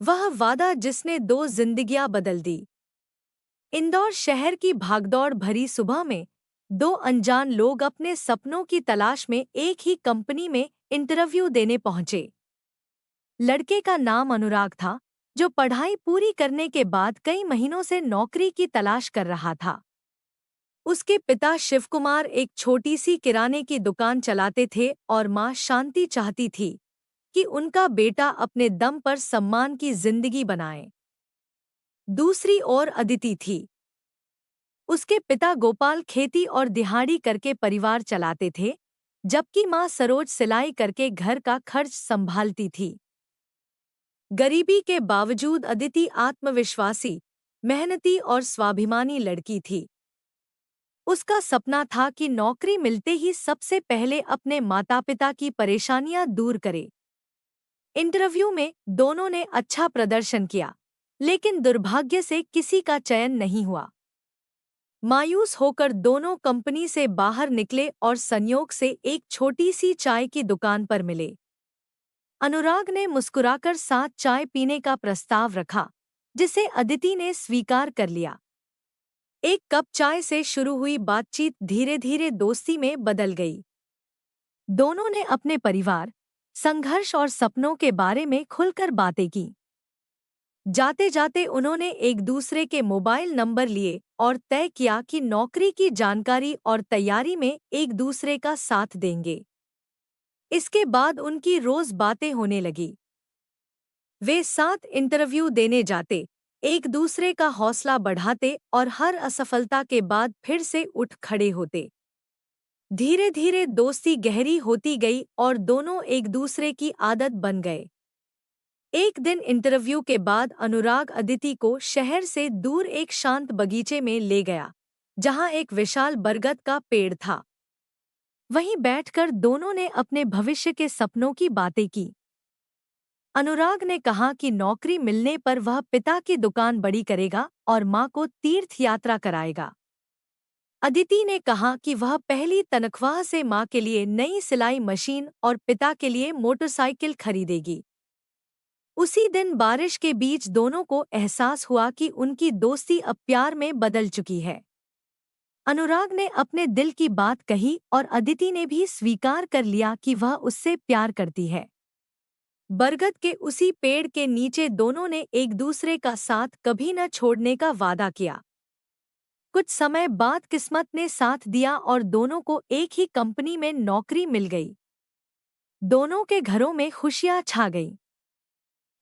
वह वादा जिसने 2 जिंदगियां बदल दी। इंदौर शहर की भागदौड़ भरी सुबह में 2 अनजान लोग अपने सपनों की तलाश में एक ही कंपनी में इंटरव्यू देने पहुंचे। लड़के का नाम अनुराग था, जो पढ़ाई पूरी करने के बाद कई महीनों से नौकरी की तलाश कर रहा था। उसके पिता शिवकुमार एक छोटी सी किराने की दुकान चलाते थे और मां शांति चाहती थी कि उनका बेटा अपने दम पर सम्मान की जिंदगी बनाए। दूसरी ओर अदिति थी। उसके पिता गोपाल खेती और दिहाड़ी करके परिवार चलाते थे, जबकि मां सरोज सिलाई करके घर का खर्च संभालती थी। गरीबी के बावजूद अदिति आत्मविश्वासी, मेहनती और स्वाभिमानी लड़की थी। उसका सपना था कि नौकरी मिलते ही सबसे पहले अपने माता-पिता की परेशानियां दूर करे। इंटरव्यू में दोनों ने अच्छा प्रदर्शन किया, लेकिन दुर्भाग्य से किसी का चयन नहीं हुआ। मायूस होकर दोनों कंपनी से बाहर निकले और संयोग से एक छोटी सी चाय की दुकान पर मिले। अनुराग ने मुस्कुराकर साथ चाय पीने का प्रस्ताव रखा, जिसे अदिति ने स्वीकार कर लिया। एक कप चाय से शुरू हुई बातचीत धीरे धीरे दोस्ती में बदल गई। दोनों ने अपने परिवार, संघर्ष और सपनों के बारे में खुलकर बातें की। जाते जाते उन्होंने एक दूसरे के मोबाइल नंबर लिए और तय किया कि नौकरी की जानकारी और तैयारी में एक दूसरे का साथ देंगे। इसके बाद उनकी रोज बातें होने लगी। वे साथ इंटरव्यू देने जाते, एक दूसरे का हौसला बढ़ाते और हर असफलता के बाद फिर से उठ खड़े होते। धीरे धीरे दोस्ती गहरी होती गई और दोनों एक दूसरे की आदत बन गए। एक दिन इंटरव्यू के बाद अनुराग अदिति को शहर से दूर एक शांत बगीचे में ले गया, जहां एक विशाल बरगद का पेड़ था। वहीं बैठकर दोनों ने अपने भविष्य के सपनों की बातें की। अनुराग ने कहा कि नौकरी मिलने पर वह पिता की दुकान बड़ी करेगा और मां को तीर्थ यात्रा कराएगा। अदिति ने कहा कि वह पहली तनख्वाह से मां के लिए नई सिलाई मशीन और पिता के लिए मोटरसाइकिल खरीदेगी। उसी दिन बारिश के बीच दोनों को एहसास हुआ कि उनकी दोस्ती अब प्यार में बदल चुकी है। अनुराग ने अपने दिल की बात कही और अदिति ने भी स्वीकार कर लिया कि वह उससे प्यार करती है। बरगद के उसी पेड़ के नीचे दोनों ने एक दूसरे का साथ कभी न छोड़ने का वादा किया। कुछ समय बाद किस्मत ने साथ दिया और दोनों को एक ही कंपनी में नौकरी मिल गई। दोनों के घरों में खुशियां छा गईं।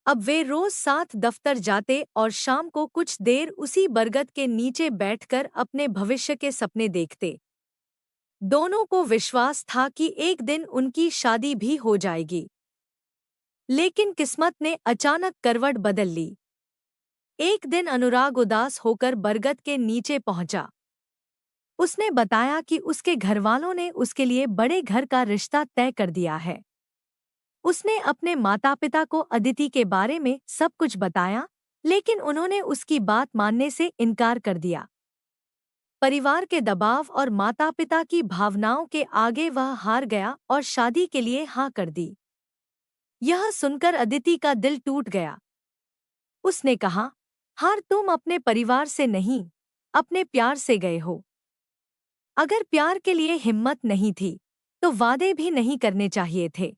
अब वे रोज साथ दफ्तर जाते और शाम को कुछ देर उसी बरगद के नीचे बैठकर अपने भविष्य के सपने देखते। दोनों को विश्वास था कि एक दिन उनकी शादी भी हो जाएगी। लेकिन किस्मत ने अचानक करवट बदल ली। एक दिन अनुराग उदास होकर बरगद के नीचे पहुंचा। उसने बताया कि उसके घरवालों ने उसके लिए बड़े घर का रिश्ता तय कर दिया है। उसने अपने माता-पिता को अदिति के बारे में सब कुछ बताया, लेकिन उन्होंने उसकी बात मानने से इनकार कर दिया। परिवार के दबाव और माता-पिता की भावनाओं के आगे वह हार गया और शादी के लिए हाँ कर दी। यह सुनकर अदिति का दिल टूट गया। उसने कहा, हार तुम अपने परिवार से नहीं, अपने प्यार से गए हो। अगर प्यार के लिए हिम्मत नहीं थी, तो वादे भी नहीं करने चाहिए थे।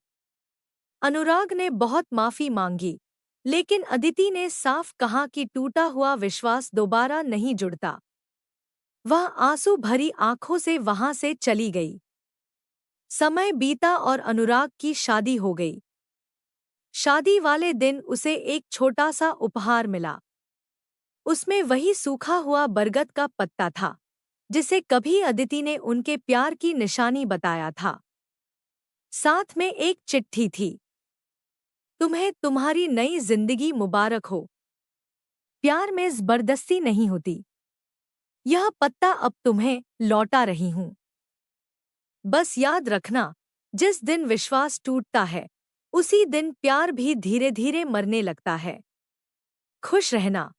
अनुराग ने बहुत माफी मांगी, लेकिन अदिति ने साफ कहा कि टूटा हुआ विश्वास दोबारा नहीं जुड़ता। वह आंसू भरी आंखों से वहां से चली गई। समय बीता और अनुराग की शादी हो गई। शादी वाले दिन उसे एक छोटा सा उपहार मिला। उसमें वही सूखा हुआ बरगद का पत्ता था, जिसे कभी अदिति ने उनके प्यार की निशानी बताया था। साथ में एक चिट्ठी थी। तुम्हें तुम्हारी नई जिंदगी मुबारक हो। प्यार में जबरदस्ती नहीं होती। यह पत्ता अब तुम्हें लौटा रही हूं। बस याद रखना, जिस दिन विश्वास टूटता है, उसी दिन प्यार भी धीरे धीरे मरने लगता है। खुश रहना।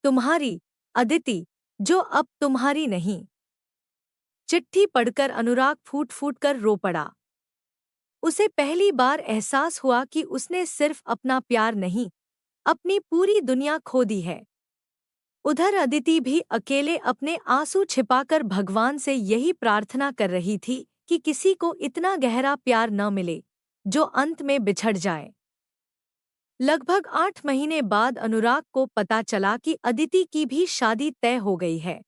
तुम्हारी अदिति, जो अब तुम्हारी नहीं। चिट्ठी पढ़कर अनुराग फूट फूट कर रो पड़ा। उसे पहली बार एहसास हुआ कि उसने सिर्फ अपना प्यार नहीं, अपनी पूरी दुनिया खो दी है। उधर अदिति भी अकेले अपने आंसू छिपाकर भगवान से यही प्रार्थना कर रही थी कि किसी को इतना गहरा प्यार न मिले जो अंत में बिछड़ जाए। लगभग 8 महीने बाद अनुराग को पता चला कि अदिति की भी शादी तय हो गई है।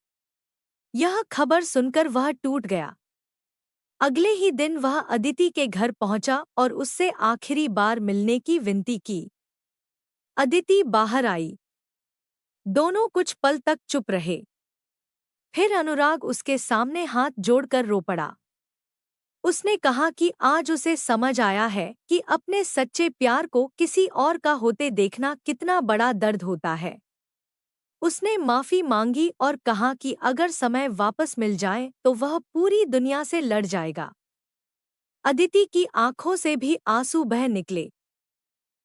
यह खबर सुनकर वह टूट गया। अगले ही दिन वह अदिति के घर पहुंचा और उससे आखिरी बार मिलने की विनती की। अदिति बाहर आई। दोनों कुछ पल तक चुप रहे। फिर अनुराग उसके सामने हाथ जोड़कर रो पड़ा। उसने कहा कि आज उसे समझ आया है कि अपने सच्चे प्यार को किसी और का होते देखना कितना बड़ा दर्द होता है। उसने माफी मांगी और कहा कि अगर समय वापस मिल जाए तो वह पूरी दुनिया से लड़ जाएगा। अदिति की आंखों से भी आंसू बह निकले।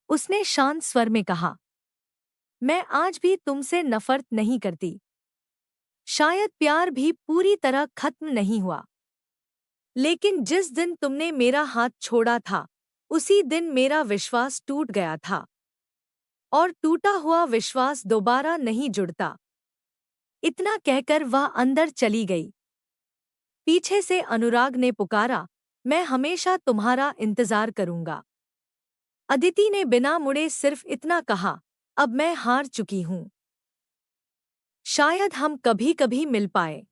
उसने शांत स्वर में कहा, मैं आज भी तुमसे नफरत नहीं करती। शायद प्यार भी पूरी तरह खत्म नहीं हुआ, लेकिन जिस दिन तुमने मेरा हाथ छोड़ा था उसी दिन मेरा विश्वास टूट गया था, और टूटा हुआ विश्वास दोबारा नहीं जुड़ता। इतना कहकर वह अंदर चली गई। पीछे से अनुराग ने पुकारा, मैं हमेशा तुम्हारा इंतजार करूंगा। अदिति ने बिना मुड़े सिर्फ इतना कहा, अब मैं हार चुकी हूं। शायद हम कभी कभी मिल पाए।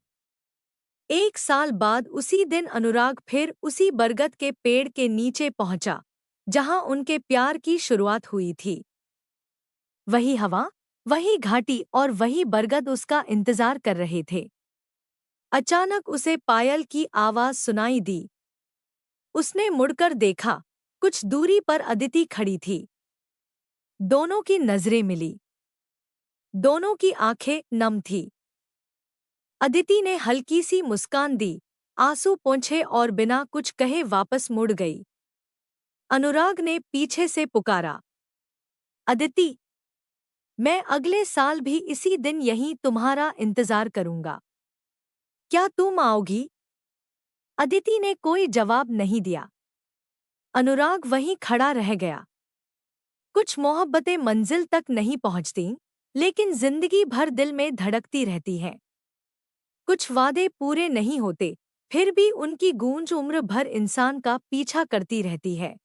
1 साल बाद उसी दिन अनुराग फिर उसी बरगद के पेड़ के नीचे पहुंचा जहां उनके प्यार की शुरुआत हुई थी। वही हवा, वही घाटी और वही बरगद उसका इंतजार कर रहे थे। अचानक उसे पायल की आवाज सुनाई दी। उसने मुड़कर देखा। कुछ दूरी पर अदिति खड़ी थी। दोनों की नजरें मिली। दोनों की आंखें नम थीं। अदिति ने हल्की सी मुस्कान दी, आंसू पोंछे और बिना कुछ कहे वापस मुड़ गई। अनुराग ने पीछे से पुकारा, अदिति, मैं अगले साल भी इसी दिन यहीं तुम्हारा इंतजार करूंगा। क्या तुम आओगी? अदिति ने कोई जवाब नहीं दिया। अनुराग वहीं खड़ा रह गया। कुछ मोहब्बतें मंजिल तक नहीं पहुंचती, लेकिन जिंदगी भर दिल में धड़कती रहती हैं। कुछ वादे पूरे नहीं होते, फिर भी उनकी गूंज उम्र भर इंसान का पीछा करती रहती है।